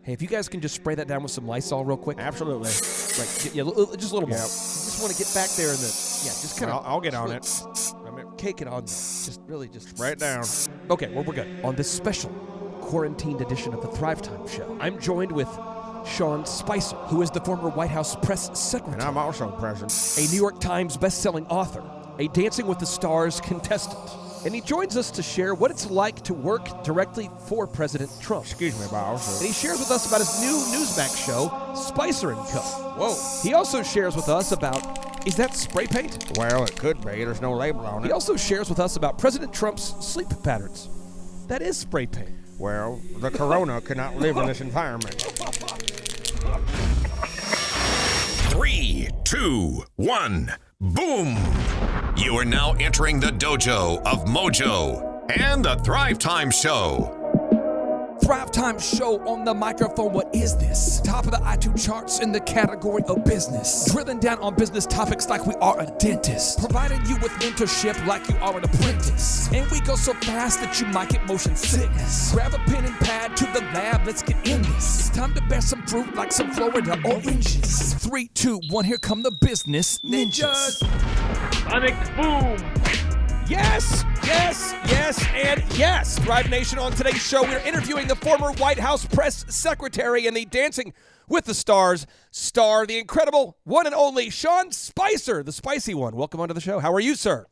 Hey, if you guys can just spray that down with some Lysol real quick. Absolutely. Right, yeah, just a little more. Yep. Just want to get back there and just kind of. I'll get on it. Cake it on there. Just spray it down. Okay, well, we're good. On this special quarantined edition of the Thrive Time Show, I'm joined with Sean Spicer, who is the former White House press secretary. And I'm also present. A New York Times best-selling author, a Dancing with the Stars contestant. And he joins us to share what it's like to work directly for President Trump. Excuse me, boss. And he shares with us about his new Newsmax show, Spicer & Co. Whoa. He also shares with us about, is that spray paint? Well, it could be. There's no label on it. He also shares with us about President Trump's sleep patterns. That is spray paint. Well, the corona cannot live in this environment. 3, 2, 1, boom! You are now entering the dojo of Mojo and the Thrive Time Show. Thrive Time Show on the microphone. What is this? Top of the iTunes charts in the category of business. Drilling down on business topics like we are a dentist. Providing you with mentorship like you are an apprentice. And we go so fast that you might get motion sickness. Grab a pen and pad to the lab. Let's get in this. It's time to bear some fruit like some Florida oranges. 3, 2, 1. Here come the business ninjas. Sonic boom! Yes, and yes. Thrive Nation, on today's show, we're interviewing the former White House press secretary and the Dancing with the Stars star, the incredible one and only Sean Spicer, the spicy one. Welcome onto the show. How are you, sir?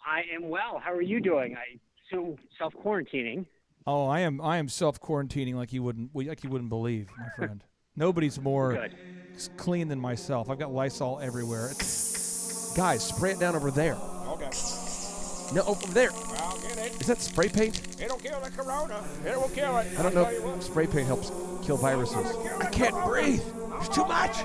I am well. How are you doing? I assume self-quarantining. Oh, I am self-quarantining like you wouldn't believe, my friend. Nobody's more clean than myself. I've got Lysol everywhere. Guys, spray it down over there. Okay. No, over there. I'll get it. Is that spray paint? It'll kill the corona. It will kill it. I don't know if spray paint helps kill viruses. I can't breathe. There's too much.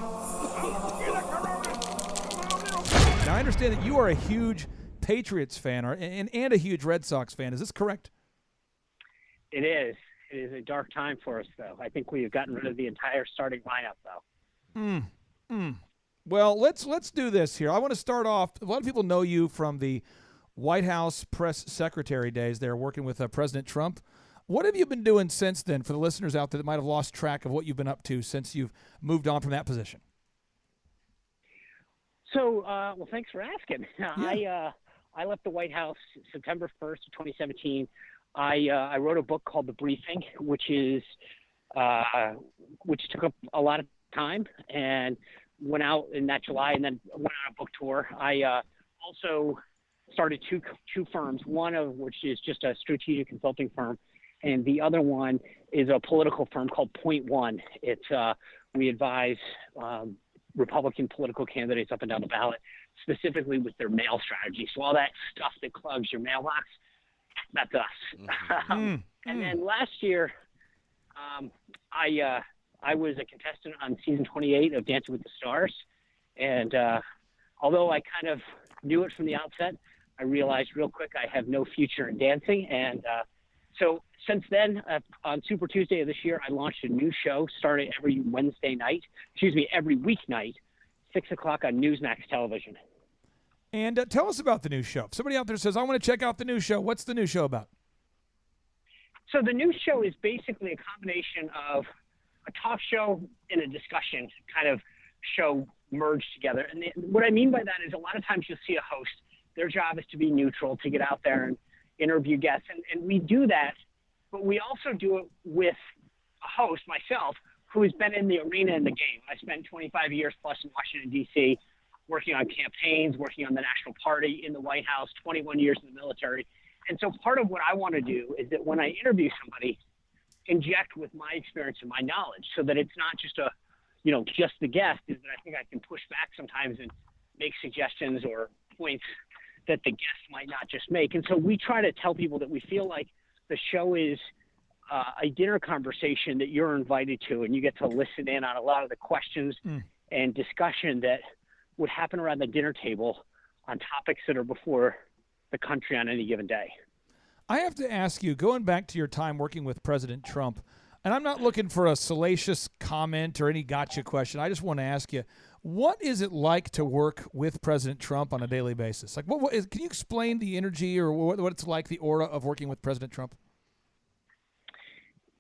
Now, I understand that you are a huge Patriots fan and a huge Red Sox fan. Is this correct? It is. It is a dark time for us, though. I think we've gotten rid of the entire starting lineup, though. Well, let's do this here. I want to start off. A lot of people know you from the White House press secretary days there working with President Trump. What have you been doing since then for the listeners out there that might have lost track of what you've been up to since you've moved on from that position? So, well, thanks for asking. Yeah. I left the White House September 1st of 2017. I wrote a book called The Briefing, which took up a lot of time and went out in that July and then went on a book tour. I also started two firms, one of which is just a strategic consulting firm, and the other one is a political firm called Point One. It's we advise Republican political candidates up and down the ballot, specifically with their mail strategy. So all that stuff that clogs your mailbox, that's us. And then last year, I was a contestant on season 28 of Dancing with the Stars, and although I kind of knew it from the outset, I realized real quick I have no future in dancing. And so since then, on Super Tuesday of this year, I launched a new show starting every weeknight, 6 o'clock on Newsmax television. And tell us about the new show. If somebody out there says, I want to check out the new show, what's the new show about? So the new show is basically a combination of a talk show and a discussion kind of show merged together. And what I mean by that is a lot of times you'll see a host. Their job is to be neutral, to get out there and interview guests. And we do that, but we also do it with a host, myself, who has been in the arena in the game. I spent 25 years plus in Washington, D.C., working on campaigns, working on the National Party, in the White House, 21 years in the military. And so part of what I want to do is that when I interview somebody, inject with my experience and my knowledge so that it's not just just the guest, is that I think I can push back sometimes and make suggestions or points that the guest might not just make. And so we try to tell people that we feel like the show is a dinner conversation that you're invited to, and you get to listen in on a lot of the questions and discussion that would happen around the dinner table on topics that are before the country on any given day. I have to ask you, going back to your time working with President Trump, and I'm not looking for a salacious comment or any gotcha question. I just want to ask you, what is it like to work with President Trump on a daily basis? Like, can you explain the energy or what it's like, the aura of working with President Trump?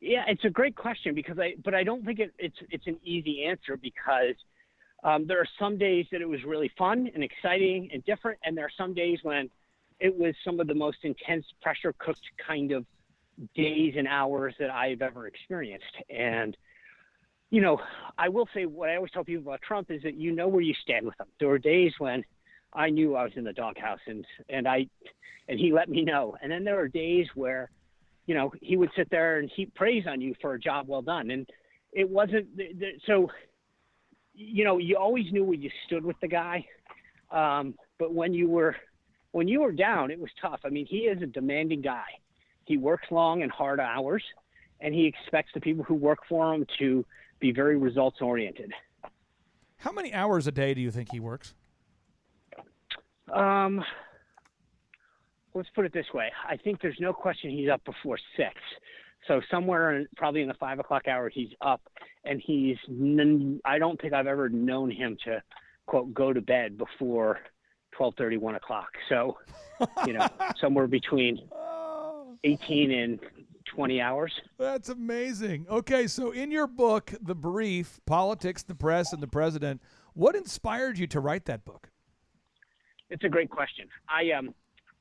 Yeah, it's a great question because I don't think it's an easy answer because there are some days that it was really fun and exciting and different, and there are some days when it was some of the most intense pressure cooked kind of days and hours that I've ever experienced. And, you know, I will say what I always tell people about Trump is that you know where you stand with him. There were days when I knew I was in the doghouse and he let me know. And then there are days where, you know, he would sit there and heap praise on you for a job well done. And it wasn't so, you know, you always knew where you stood with the guy. But when you were down, it was tough. I mean, he is a demanding guy. He works long and hard hours, and he expects the people who work for him to be very results oriented. How many hours a day do you think he works? Let's put it this way. I think there's no question he's up before 6. So somewhere probably in the 5 o'clock hour, he's up, and I don't think I've ever known him to, quote, go to bed before 12:30, 1 o'clock. So, you know, somewhere between 18 and 20 hours. That's amazing. Okay, so in your book, The Brief, Politics, the Press, and the President, what inspired you to write that book? It's a great question.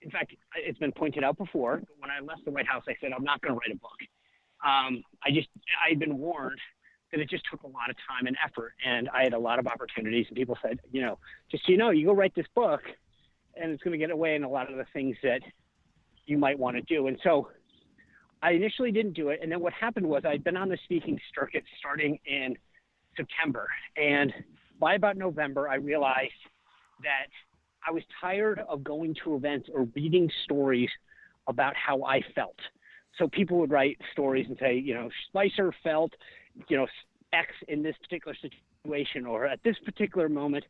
In fact, it's been pointed out before, but when I left the White House, I said, I'm not going to write a book. I'd been warned that it just took a lot of time and effort, and I had a lot of opportunities, and people said, you know, just so you know, you go write this book, and it's going to get away in a lot of the things that you might want to do. And so I initially didn't do it, and then what happened was I'd been on the speaking circuit starting in September, and by about November, I realized that I was tired of going to events or reading stories about how I felt. So people would write stories and say, you know, Spicer felt, you know, X in this particular situation, or at this particular moment,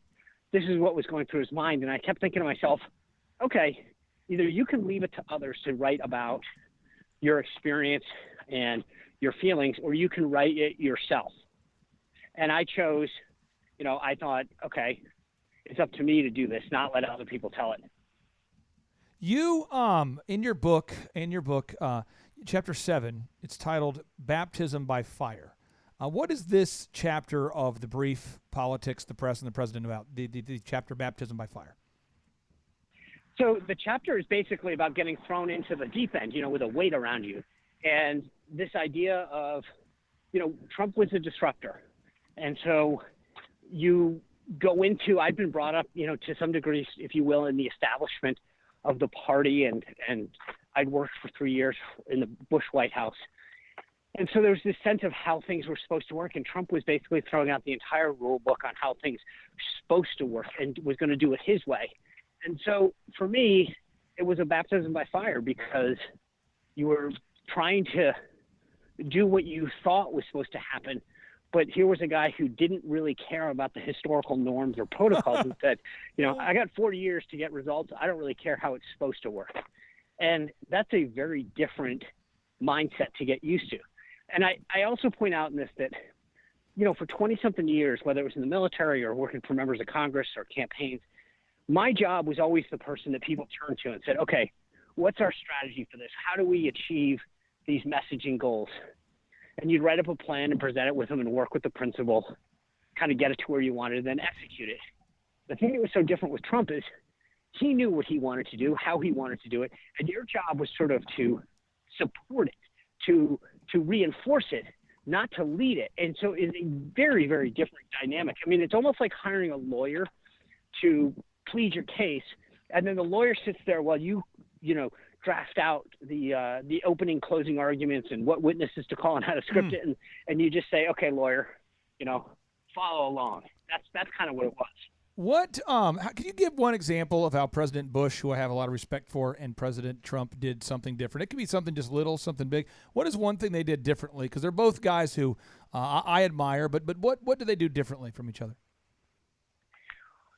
this is what was going through his mind. And I kept thinking to myself, okay, either you can leave it to others to write about your experience and your feelings, or you can write it yourself. And I chose, you know, I thought, okay, it's up to me to do this, not let other people tell it. You, in your book, chapter 7, it's titled Baptism by Fire. What is this chapter of The Brief, Politics, the Press, and the President about, the chapter Baptism by Fire? So the chapter is basically about getting thrown into the deep end, you know, with a weight around you. And this idea of, you know, Trump was a disruptor. And so you go into, I've been brought up, you know, to some degree, if you will, in the establishment of the party. And I'd worked for 3 years in the Bush White House. And so there's this sense of how things were supposed to work. And Trump was basically throwing out the entire rule book on how things were supposed to work and was going to do it his way. And so for me, it was a baptism by fire because you were trying to do what you thought was supposed to happen. But here was a guy who didn't really care about the historical norms or protocols and said, you know, I got 40 years to get results. I don't really care how it's supposed to work. And that's a very different mindset to get used to. And I also point out in this that, you know, for 20-something years, whether it was in the military or working for members of Congress or campaigns, my job was always the person that people turned to and said, okay, what's our strategy for this? How do we achieve these messaging goals? And you'd write up a plan and present it with them and work with the principal, kind of get it to where you wanted and then execute it. The thing that was so different with Trump is he knew what he wanted to do, how he wanted to do it, and your job was sort of to support it, to reinforce it, not to lead it. And so it's a very, very different dynamic. I mean, it's almost like hiring a lawyer to plead your case, and then the lawyer sits there while you draft out the opening, closing arguments and what witnesses to call and how to script it, and you just say, okay, lawyer, you know, follow along. That's kind of what it was. What can you give one example of how President Bush, who I have a lot of respect for, and President Trump did something different? It could be something just little, something big. What is one thing they did differently? Because they're both guys who I admire, but what do they do differently from each other?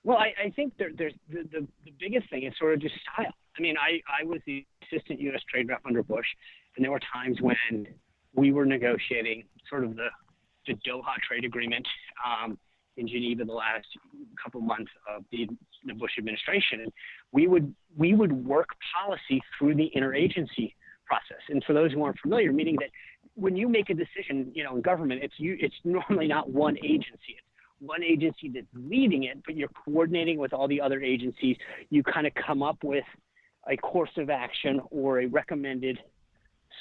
Well, I think there's the biggest thing is sort of just style. I mean, I was the assistant U.S. trade rep under Bush, and there were times when we were negotiating sort of the Doha trade agreement in Geneva the last couple months of the Bush administration. And we would work policy through the interagency process. And for those who aren't familiar, meaning that when you make a decision, in government, it's normally not one agency. It's one agency that's leading it, but you're coordinating with all the other agencies. You kind of come up with a course of action or a recommended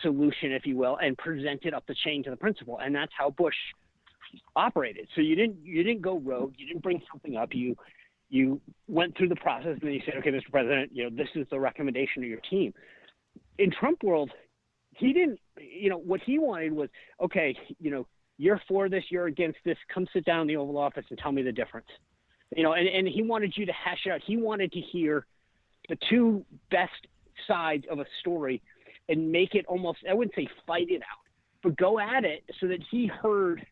solution, if you will, and present it up the chain to the principal. And that's how Bush operated. So you didn't go rogue. You didn't bring something up. You went through the process and then you said, okay, Mr. President, this is the recommendation of your team. In Trump world, he didn't, what he wanted was, okay, you're for this, you're against this, come sit down in the Oval Office and tell me the difference. And he wanted you to hash it out. He wanted to hear the two best sides of a story and make it almost, I wouldn't say fight it out, but go at it so that he heard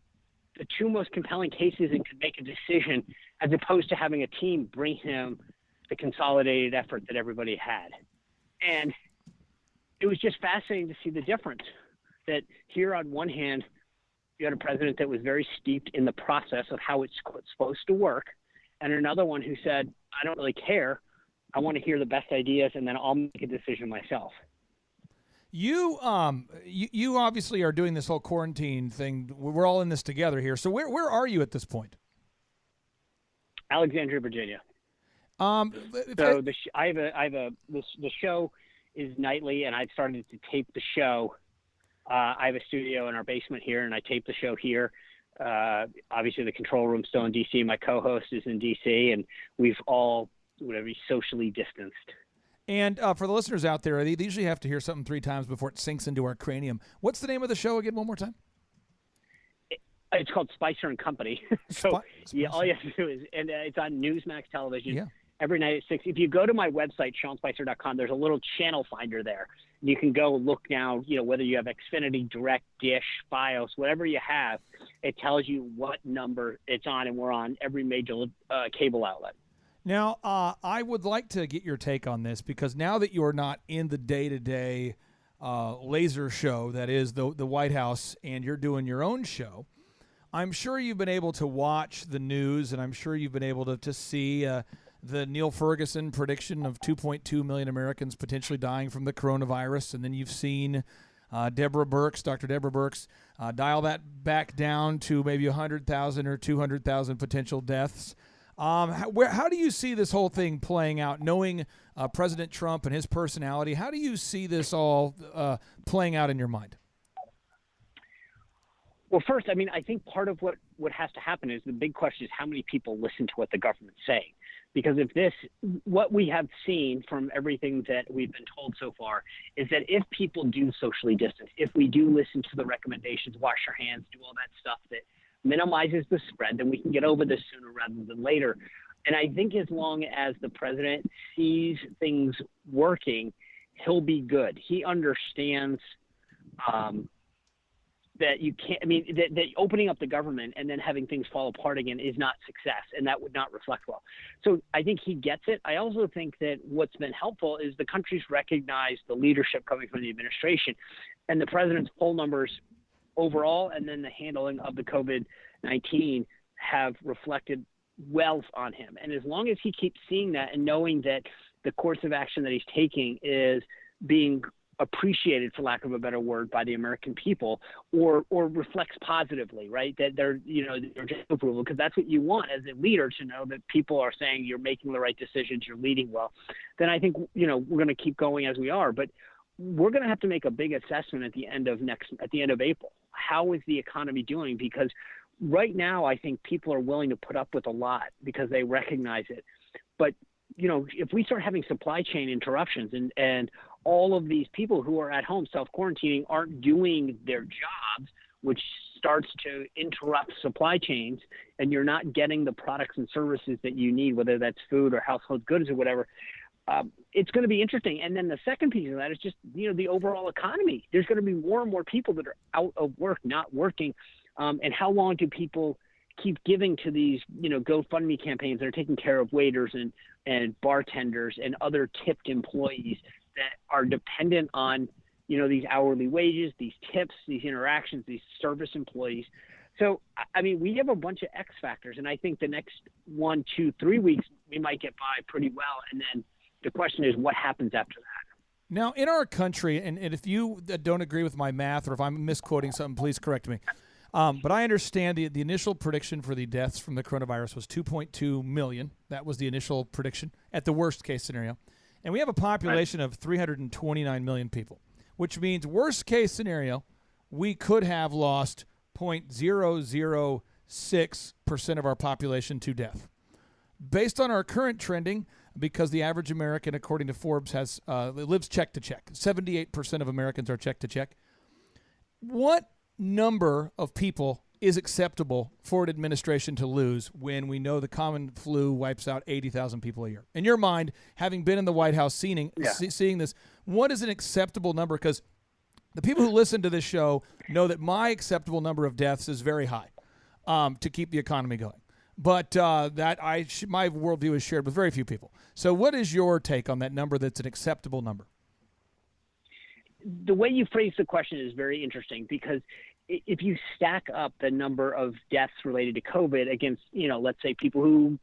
the two most compelling cases and could make a decision, as opposed to having a team bring him the consolidated effort that everybody had. And it was just fascinating to see the difference, that here on one hand, you had a president that was very steeped in the process of how it's supposed to work, and another one who said, I don't really care. I want to hear the best ideas, and then I'll make a decision myself. You obviously are doing this whole quarantine thing. We're all in this together here. So where are you at this point? Alexandria, Virginia. The show is nightly, and I've started to tape the show. I have a studio in our basement here, and I tape the show here. Obviously, the control room's still in D.C. My co-host is in D.C., and we've all socially distanced. And for the listeners out there, they usually have to hear something 3 times before it sinks into our cranium. What's the name of the show again, one more time? It's called Spicer and Company. All you have to do is, and it's on Newsmax television every night at 6. If you go to my website, SeanSpicer.com, there's a little channel finder there. You can go look now, whether you have Xfinity, Direct, Dish, Fios, whatever you have, it tells you what number it's on, and we're on every major cable outlet. Now, I would like to get your take on this, because now that you're not in the day-to-day laser show that is the White House, and you're doing your own show, I'm sure you've been able to watch the news, and I'm sure you've been able to see the Neil Ferguson prediction of 2.2 million Americans potentially dying from the coronavirus, and then you've seen Dr. Deborah Birx, dial that back down to maybe 100,000 or 200,000 potential deaths. How do you see this whole thing playing out, knowing President Trump and his personality? How do you see this all playing out in your mind? Well, first, I think part of what has to happen is, the big question is how many people listen to what the government's saying. Because what we have seen from everything that we've been told so far is that if people do socially distance, if we do listen to the recommendations, wash our hands, do all that stuff that minimizes the spread, then we can get over this sooner rather than later. And I think as long as the president sees things working, he'll be good. He understands that you can't, that opening up the government and then having things fall apart again is not success, and that would not reflect well. So I think he gets it. I also think that what's been helpful is the country's recognized the leadership coming from the administration, and the president's poll numbers overall, and then the handling of the COVID-19 have reflected well on him. And as long as he keeps seeing that and knowing that the course of action that he's taking is being appreciated, for lack of a better word, by the American people, or reflects positively, right? That they're just approval, because that's what you want as a leader, to know that people are saying you're making the right decisions, you're leading well. Then I think, we're going to keep going as we are, but we're going to have to make a big assessment at the end of April. How is the economy doing? Because right now, I think people are willing to put up with a lot because they recognize it. But, if we start having supply chain interruptions and all of these people who are at home self-quarantining aren't doing their jobs, which starts to interrupt supply chains, and you're not getting the products and services that you need, whether that's food or household goods or whatever, it's going to be interesting. And then the second piece of that is just, the overall economy. There's going to be more and more people that are out of work, not working. And how long do people keep giving to these, GoFundMe campaigns that are taking care of waiters and bartenders and other tipped employees that are dependent on, these hourly wages, these tips, these interactions, these service employees. So, we have a bunch of X factors, and I think the next 1, 2, 3 weeks, we might get by pretty well. And then the question is, what happens after that? Now, in our country, and if you don't agree with my math or if I'm misquoting something, please correct me. But I understand the initial prediction for the deaths from the coronavirus was 2.2 million. That was the initial prediction at the worst case scenario. And we have a population of 329 million people, which means worst case scenario, we could have lost 0.006% of our population to death. Based on our current trending, because the average American, according to Forbes, lives check to check. 78% of Americans are check to check. What number of people is acceptable for an administration to lose when we know the common flu wipes out 80,000 people a year? In your mind, having been in the White House seeing this, what is an acceptable number? Because the people who listen to this show know that my acceptable number of deaths is very high to keep the economy going. But my worldview is shared with very few people. So what is your take on that number that's an acceptable number? The way you phrase the question is very interesting, because if you stack up the number of deaths related to COVID against, let's say people who,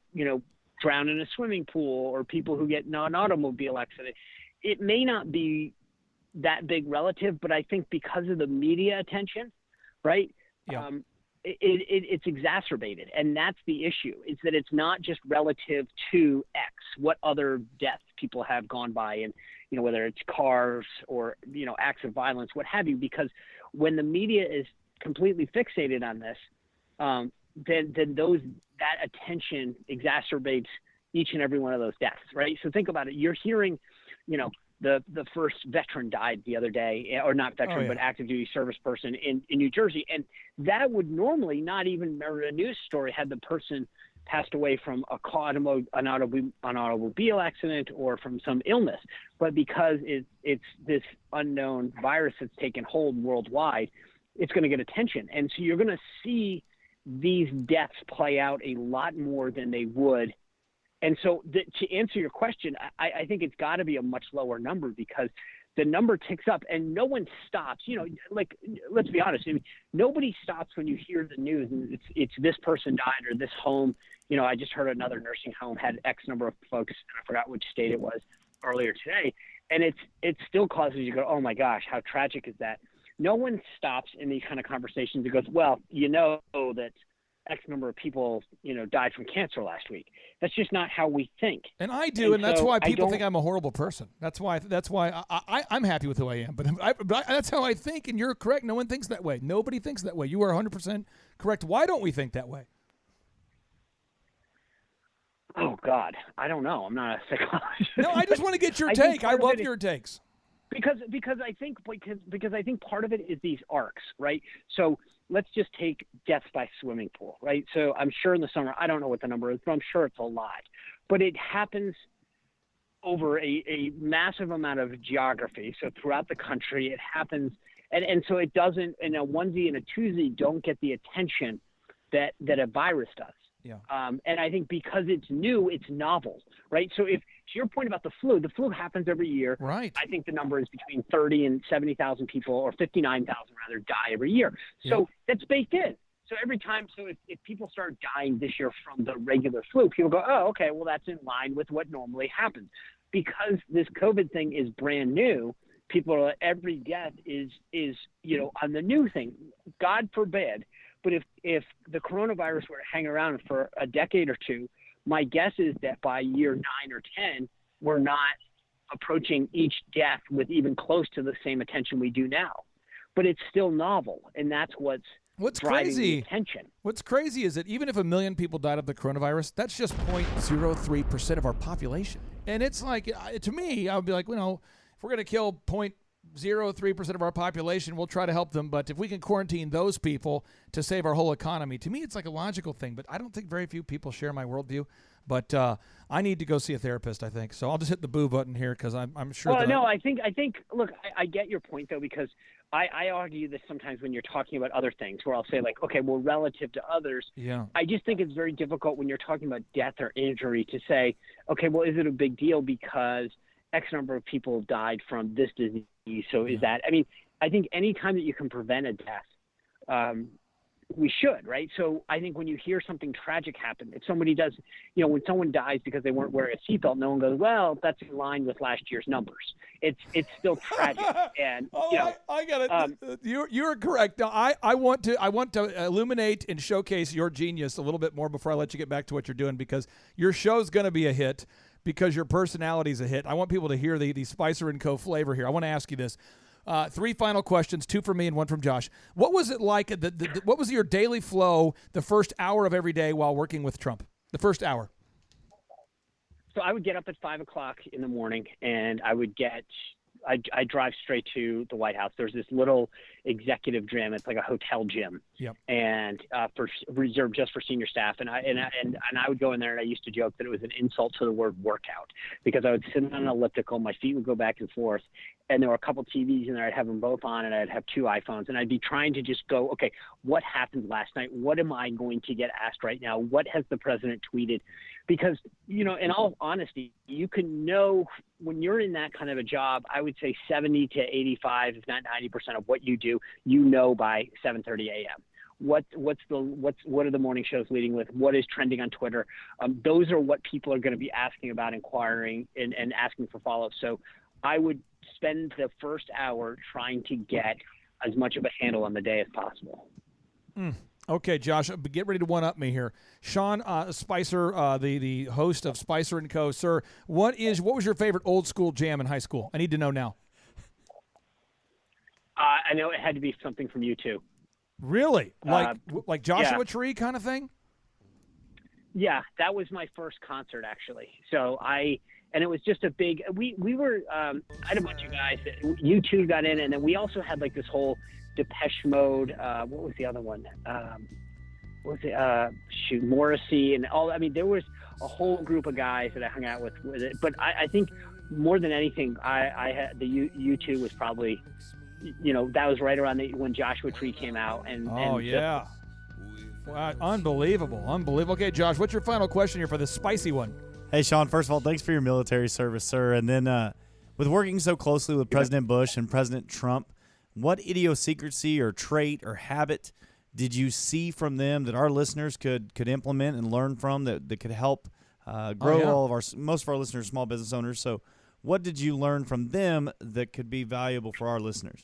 drown in a swimming pool or people who get in an automobile accident, it may not be that big relative, but I think because of the media attention, right? Yeah. It's exacerbated, and that's the issue. It's that it's not just relative to X, what other deaths people have gone by, and whether it's cars or acts of violence, what have you. Because when the media is completely fixated on this, then that attention exacerbates each and every one of those deaths, right? So think about it. You're hearing, the first veteran died the other day, or not veteran, but active duty service person in New Jersey. And that would normally not even merit a news story had the person passed away from an automobile accident or from some illness. But because it's this unknown virus that's taken hold worldwide, it's going to get attention. And so you're going to see these deaths play out a lot more than they would. And so to answer your question, I think it's got to be a much lower number, because the number ticks up and no one stops. Let's be honest. I mean, nobody stops when you hear the news and it's this person died or this home. I just heard another nursing home had X number of folks, and I forgot which state it was earlier today. And it still causes you to go, oh my gosh, how tragic is that? No one stops in these kind of conversations and goes, well, that X number of people, died from cancer last week. That's just not how we think. And I do, and that's why people think I'm a horrible person. That's why I'm happy with who I am. But that's how I think, and you're correct. No one thinks that way. Nobody thinks that way. You are 100% correct. Why don't we think that way? Oh, God. I don't know. I'm not a psychologist. No, I just want to get your take. I love your takes. Because I think part of it is these arcs, right? So let's just take deaths by swimming pool, right? So I'm sure in the summer, I don't know what the number is, but I'm sure it's a lot. But it happens over a massive amount of geography. So throughout the country, it happens. And so it doesn't, and a onesie and a twosie don't get the attention that a virus does. Yeah. And I think because it's new, it's novel, right? So to your point about the flu happens every year. Right. I think the number is between 30 and 70,000 people, or 59,000 rather, die every year. So that's baked in. So every time, if people start dying this year from the regular flu, people go, oh, okay, well, that's in line with what normally happens. Because this COVID thing is brand new, every death is on the new thing. God forbid. But if the coronavirus were to hang around for a decade or two, my guess is that by year 9 or 10, we're not approaching each death with even close to the same attention we do now. But it's still novel, and that's what's driving crazy. The attention. What's crazy is that even if 1 million people died of the coronavirus, that's just 0.03% of our population. And it's like, to me, I would be like, if we're going to kill 0.03% of our population, we'll try to help them. But if we can quarantine those people to save our whole economy, to me, it's like a logical thing. But I don't think very few people share my worldview. But I need to go see a therapist, I think. So I'll just hit the boo button here, because I'm sure. Well, I think. Look, I get your point though, because I argue this sometimes when you're talking about other things, where I'll say like, okay, well, relative to others. Yeah. I just think it's very difficult when you're talking about death or injury to say, okay, well, is it a big deal because X number of people died from this disease? So is that? I mean, I think any time that you can prevent a death, we should, right? So I think when you hear something tragic happen, if somebody does, when someone dies because they weren't wearing a seatbelt, no one goes, well, that's in line with last year's numbers. It's still tragic. And I got it. You're correct. Now, I want to illuminate and showcase your genius a little bit more before I let you get back to what you're doing, because your show's going to be a hit because your personality is a hit. I want people to hear the Spicer & Co. flavor here. I want to ask you this. 3 final questions, 2 from me and 1 from Josh. What was it like? What was your daily flow the first hour of every day while working with Trump? The first hour. So I would get up at 5 o'clock in the morning, and I drive straight to the White House. There's this little executive gym. It's like a hotel gym, and reserved just for senior staff. And I would go in there, and I used to joke that it was an insult to the word workout, because I would sit on an elliptical, my feet would go back and forth, and there were a couple TVs in there. I'd have them both on, and I'd have 2 iPhones, and I'd be trying to just go, okay, what happened last night? What am I going to get asked right now? What has the president tweeted? Because, in all honesty, you can know when you're in that kind of a job, I would say 70 to 85, if not 90% of what you do, by 7:30 a.m. What are the morning shows leading with? What is trending on Twitter? Those are what people are going to be asking about, inquiring, and asking for follow-up. So I would spend the first hour trying to get as much of a handle on the day as possible. Okay, Josh, get ready to one-up me here. Sean Spicer, the host of Spicer & Co. Sir, what was your favorite old-school jam in high school? I need to know now. I know it had to be something from U2. Really? Like Joshua Tree kind of thing? Yeah, that was my first concert, actually. So and it was just a big, we were, I had a bunch of guys that U2 got in, and then we also had like this whole Depeche Mode, what was the other one? What was it? Morrissey and all. I mean, there was a whole group of guys that I hung out with it. But I think more than anything, I had the U2 was probably, that was right around when Joshua Tree came out. Yeah. Wow, unbelievable. Okay, Josh, what's your final question here for this spicy one? Hey, Sean, first of all, thanks for your military service, sir. And then with working so closely with President Bush and President Trump, what idiosyncrasy or trait or habit did you see from them that our listeners could implement and learn from that could help grow most of our listeners, small business owners? So what did you learn from them that could be valuable for our listeners?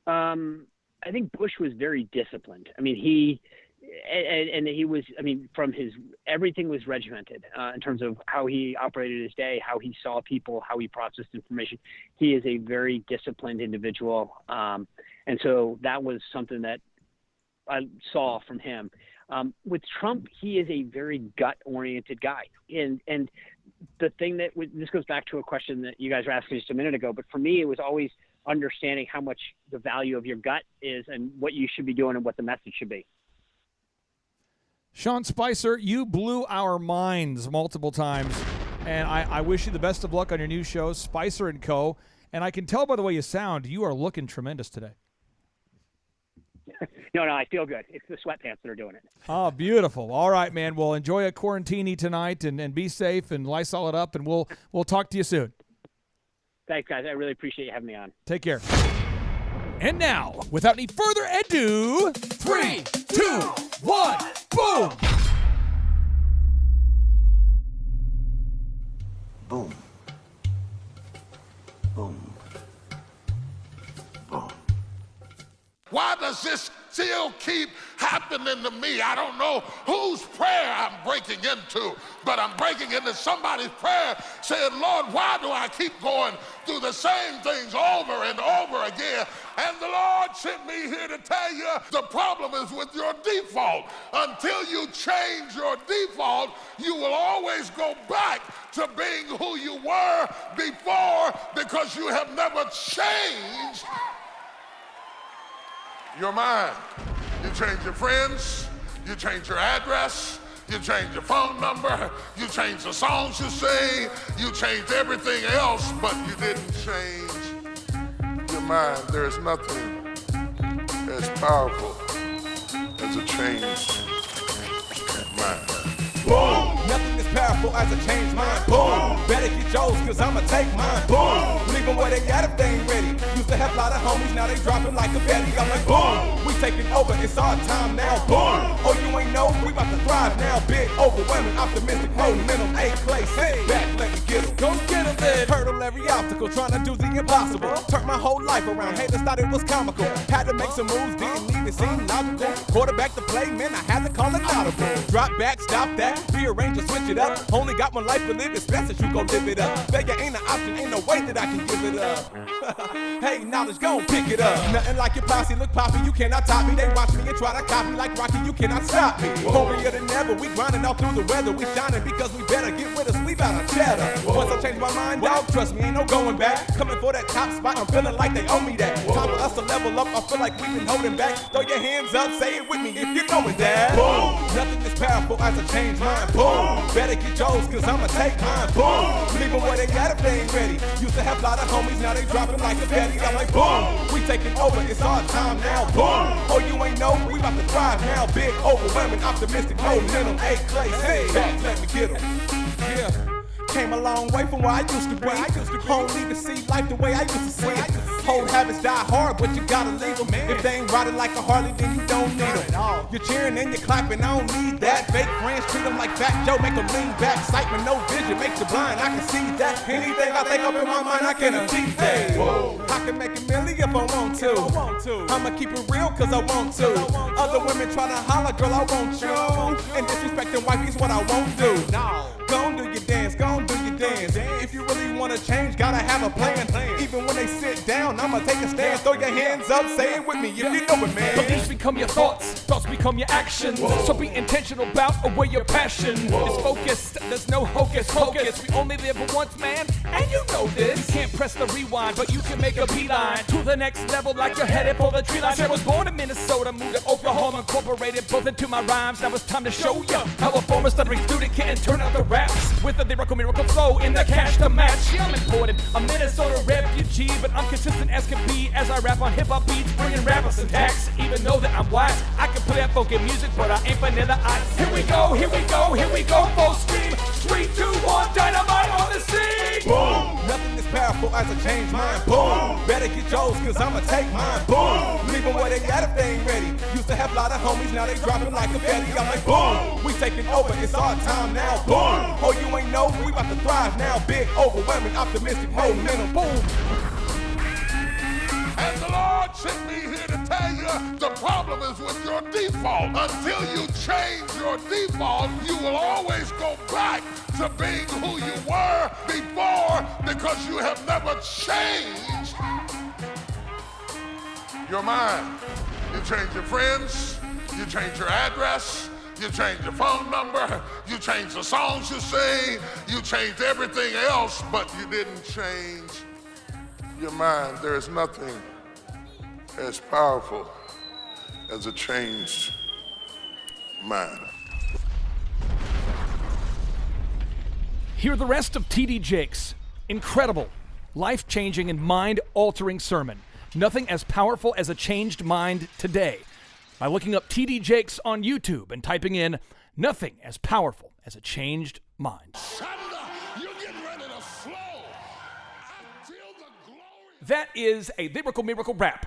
I think Bush was very disciplined. I mean, he was, from everything was regimented in terms of how he operated his day, how he saw people, how he processed information. He is a very disciplined individual. And so that was something that I saw from him. With Trump, he is a very gut-oriented guy. And the thing this goes back to a question that you guys were asking just a minute ago, but for me, it was always understanding how much the value of your gut is and what you should be doing and what the message should be. Sean Spicer, you blew our minds multiple times, and I wish you the best of luck on your new show, Spicer & Co. And I can tell by the way you sound, you are looking tremendous today. No, I feel good. It's the sweatpants that are doing it. Oh, beautiful. All right, man. Well, enjoy a quarantini tonight and be safe and Lysol it up, and we'll talk to you soon. Thanks, guys. I really appreciate you having me on. Take care. And now, without any further ado, 3, 2, 1, boom! Boom. Boom. Boom. Why does this still keep happening to me? I don't know whose prayer I'm breaking into, but I'm breaking into somebody's prayer saying, Lord, why do I keep going through the same things over and over again? And the Lord sent me here to tell you the problem is with your default. Until you change your default, you will always go back to being who you were before because you have never changed your mind. You change your friends, you change your address, you change your phone number, you change the songs you sing, you change everything else, but you didn't change your mind. There's nothing as powerful as a changed mind. Boom! Nothing as powerful as a changed mind. Boom! Better get yours, cause I'ma take mine. Boom! Leave them where they got if they ain't ready. You Used to have a lot of homies, now they dropping like a Betty. I'm like, boom, we taking over, it's our time now, boom. Oh, you ain't know, we about to thrive now. Big, overwhelming, optimistic, momentum, A-place. Hey, back, let me get 'em. Go get 'em then. Hurdle every obstacle, trying to do the impossible. Turned my whole life around, haters thought it was comical. Had to make some moves, didn't even seem logical. Quarterback to play, man, I had to call it audible. Drop back, stop that, rearrange or switch it up. Only got one life to live, it's best that you go live it up. Failure ain't an option, ain't no way that I can give it up. Hey, knowledge, gon' pick it up. Nothing like your posse, look poppy, you cannot top me. They watch me and try to copy like Rocky, you cannot stop me. Hungrier than ever, we grinding all through the weather. We shining because we better get with us, we bout to cheddar. Once I change my mind, dog, trust me, ain't no going back. Coming for that top spot, I'm feeling like they owe me that. Time for us to level up, I feel like we've been holding back. Throw your hands up, say it with me if you know it, Dad. Boom, nothing is powerful as I change mine. Boom, better get yours, cause I'ma take mine. Boom, leave them where they got if they ain't ready. Used to have a lot of homies, now they dropping like a Betty. I'm like, boom, we taking over, it's our time now. Boom, oh, you ain't know, we about to thrive now. Big, overwhelming, optimistic, momentum, A-place. Hey, back, let me get 'em. Yeah. Came a long way from where I used to be. Only to see life the way I used to see it. Whole habits die hard, but you gotta leave them. If they ain't riding like a Harley, then you don't need them. You're cheering and you're clapping, I don't need that. Fake friends treat them like Fat Joe, make them lean back. Excitement, no vision, makes you blind, I can see that. Anything I think up in my mind, I can achieve that. I can make a million if I want to. I'ma keep it real cause I want to. Other women try to holler, girl, I want you. And disrespecting wifey's what I won't do. Gon' do your dance, gon' do your dance. If you really wanna change, gotta have a plan. Even when they sit down, I'ma take a stand. Throw your hands up, say it with me if you know it, man. Beliefs become your thoughts, thoughts become your actions. So be intentional about where your passion is focused. There's no hocus pocus. We only live once, man, and you know this. You can't press the rewind, but you can make a beeline to the next level like you're headed for the tree line. I was born in Minnesota, moved to Oklahoma, incorporated both into my rhymes. Now it's time to show ya how a former stuttering student can turn out the raps with a lyrical miracle flow in the cash to match. Yeah, I'm imported, a Minnesota refugee, but I'm consistent as can be as I rap on hip-hop beats, bringing rappers and tax. Even though that I'm wise, I can play that funky music, but I ain't vanilla ice. Here we go, here we go, here we go, full steam. 3, 2, 1, dynamite on the scene. Boom, nothing is powerful as I change mine. Boom, better get yours cause I'ma take mine. Boom, leave them where they got if they ain't ready. Used to have a lot of homies, now they dropping like a Betty. I'm like, boom, we taking over, it's our time now. Boom, oh, you ain't know, we about to thrive now. Big, overwhelming, optimistic, momentum, boom. And the Lord sent me here to tell you the problem is with your default. Until you change your default, you will always go back to being who you were before because you have never changed your mind. You change your friends, you change your address, you change your phone number, you change the songs you sing, you changed everything else, but you didn't change your mind. There is nothing as powerful as a changed mind. Hear the rest of T.D. Jakes' incredible, life-changing, and mind-altering sermon, Nothing as Powerful as a Changed Mind Today, by looking up T.D. Jakes on YouTube and typing in Nothing as Powerful as a Changed Mind. You're getting ready to flow. I feel the glory. That is a lyrical miracle rap